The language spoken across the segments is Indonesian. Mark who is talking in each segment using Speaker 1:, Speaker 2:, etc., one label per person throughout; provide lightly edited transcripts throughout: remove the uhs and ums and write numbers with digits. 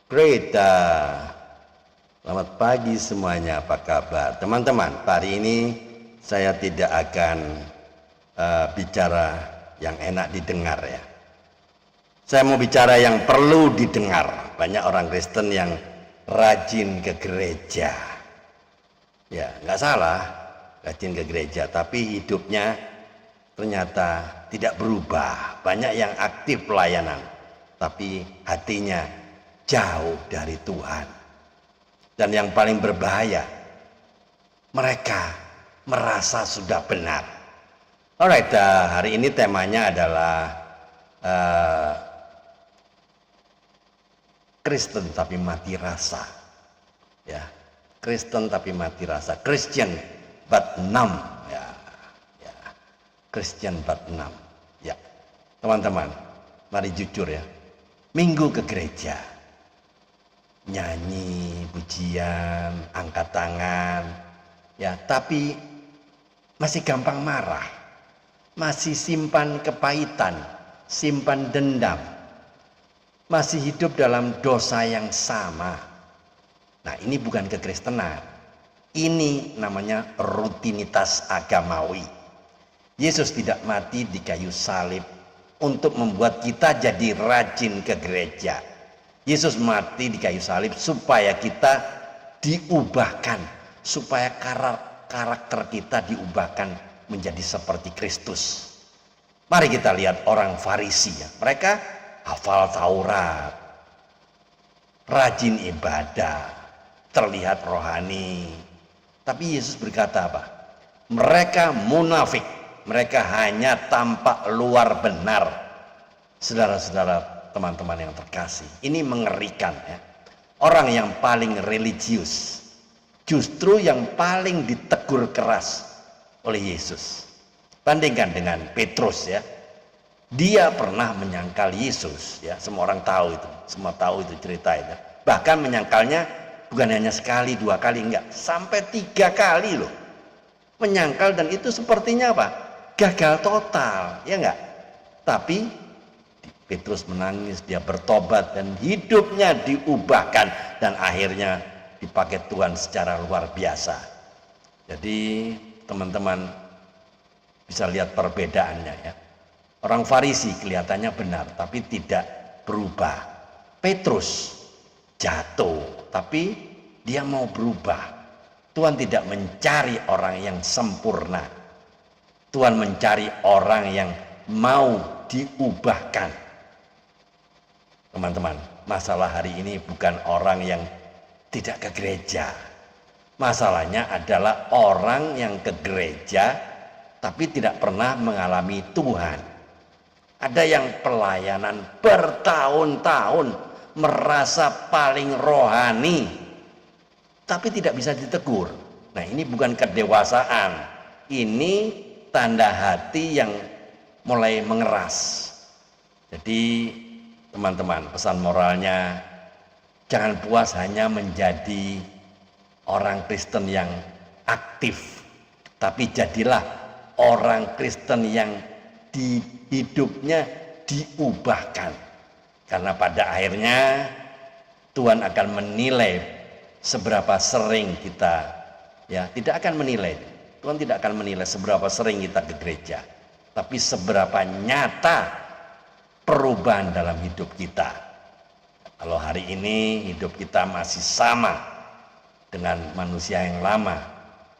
Speaker 1: Great. Selamat pagi semuanya, apa kabar teman-teman? Hari ini saya tidak akan bicara yang enak didengar ya. Saya mau bicara yang perlu didengar. Banyak orang Kristen yang rajin ke gereja. Ya, nggak salah rajin ke gereja, tapi hidupnya ternyata tidak berubah. Banyak yang aktif pelayanan, tapi hatinya jauh dari Tuhan. Dan yang paling berbahaya, mereka merasa sudah benar. Alright, hari ini temanya adalah Kristen tapi mati rasa. Ya, Kristen tapi mati rasa. Christian but numb. Ya, Christian but numb. Ya, teman-teman, mari jujur ya. Minggu ke gereja, nyanyi, pujian, angkat tangan, ya, tapi masih gampang marah, masih simpan kepahitan, simpan dendam, masih hidup dalam dosa yang sama. Nah, ini bukan kekristenan, ini namanya rutinitas agamawi. Yesus tidak mati di kayu salib untuk membuat kita jadi rajin ke gereja. Yesus mati di kayu salib supaya kita diubahkan, supaya karakter kita diubahkan menjadi seperti Kristus. Mari kita lihat orang Farisi ya. Mereka hafal Taurat, rajin ibadah, terlihat rohani. Tapi Yesus berkata apa? Mereka munafik, mereka hanya tampak luar benar. Saudara-saudara, teman-teman yang terkasih, ini mengerikan ya. Orang yang paling religius justru yang paling ditegur keras oleh Yesus. Bandingkan dengan Petrus ya. Dia pernah menyangkal Yesus ya, semua orang tahu itu, semua tahu itu cerita itu. Bahkan menyangkalnya bukan hanya sekali, dua kali, enggak, sampai 3 kali loh. Menyangkal, dan itu sepertinya apa? Gagal total, ya enggak? Tapi Petrus menangis, dia bertobat dan hidupnya diubahkan dan akhirnya dipakai Tuhan secara luar biasa. Jadi teman-teman bisa lihat perbedaannya ya. Orang Farisi kelihatannya benar tapi tidak berubah. Petrus jatuh tapi dia mau berubah. Tuhan tidak mencari orang yang sempurna. Tuhan mencari orang yang mau diubahkan. Teman-teman, masalah hari ini bukan orang yang tidak ke gereja. Masalahnya adalah orang yang ke gereja tapi tidak pernah mengalami Tuhan. Ada yang pelayanan bertahun-tahun merasa paling rohani tapi tidak bisa ditegur. Nah, ini bukan kedewasaan. Ini tanda hati yang mulai mengeras. Jadi teman-teman, pesan moralnya, jangan puas hanya menjadi orang Kristen yang aktif, tapi jadilah orang Kristen yang di hidupnya diubahkan. Karena pada akhirnya Tuhan akan menilai seberapa sering kita, ya, tidak akan menilai. Tuhan tidak akan menilai seberapa sering kita ke gereja, tapi seberapa nyata perubahan dalam hidup kita. Kalau hari ini hidup kita masih sama dengan manusia yang lama,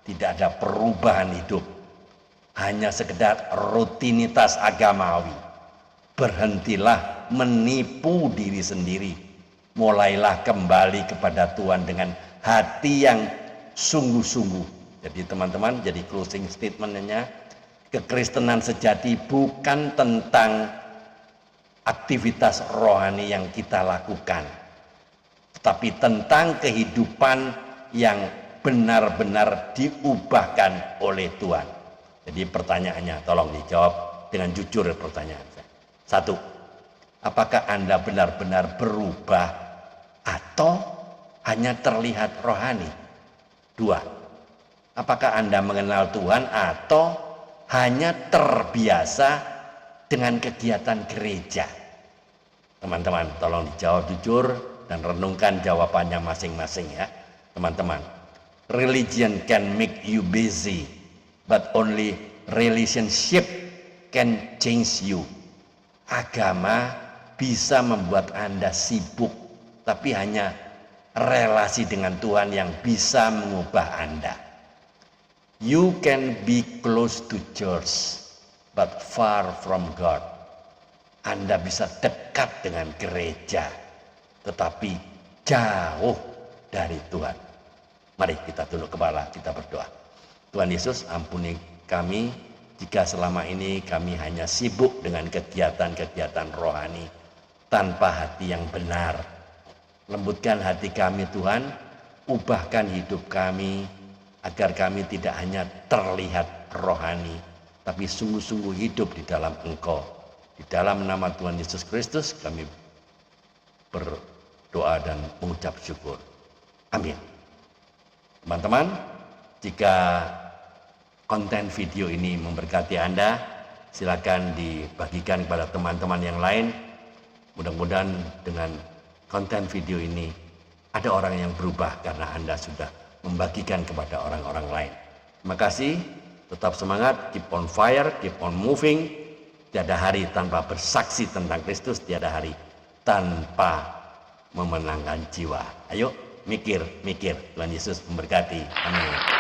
Speaker 1: tidak ada perubahan hidup, hanya sekedar rutinitas agamawi, berhentilah menipu diri sendiri, mulailah kembali kepada Tuhan dengan hati yang sungguh-sungguh. Jadi teman-teman, jadi closing statementnya, kekristenan sejati bukan tentang aktivitas rohani yang kita lakukan, tapi tentang kehidupan yang benar-benar diubahkan oleh Tuhan. Jadi pertanyaannya, tolong dijawab dengan jujur pertanyaan saya. 1, apakah Anda benar-benar berubah atau hanya terlihat rohani? 2, apakah Anda mengenal Tuhan atau hanya terbiasa dengan kegiatan gereja? Teman-teman, tolong dijawab jujur dan renungkan jawabannya masing-masing ya, teman-teman. Religion can make you busy, but only relationship can change you. Agama bisa membuat Anda sibuk, tapi hanya relasi dengan Tuhan yang bisa mengubah Anda. You can be close to church, but far from God. Anda bisa dekat dengan gereja, tetapi jauh dari Tuhan. Mari kita tunduk kepala, kita berdoa. Tuhan Yesus, ampuni kami jika selama ini kami hanya sibuk dengan kegiatan-kegiatan rohani tanpa hati yang benar. Lembutkan hati kami Tuhan, ubahkan hidup kami agar kami tidak hanya terlihat rohani, tapi sungguh-sungguh hidup di dalam Engkau. Di dalam nama Tuhan Yesus Kristus kami berdoa dan mengucap syukur. Amin. Teman-teman, jika konten video ini memberkati Anda, silakan dibagikan kepada teman-teman yang lain. Mudah-mudahan dengan konten video ini ada orang yang berubah karena Anda sudah membagikan kepada orang-orang lain. Terima kasih, tetap semangat, keep on fire, keep on moving. Tiada hari tanpa bersaksi tentang Kristus, tiada hari tanpa memenangkan jiwa. Ayo mikir, Tuhan Yesus memberkati. Amin.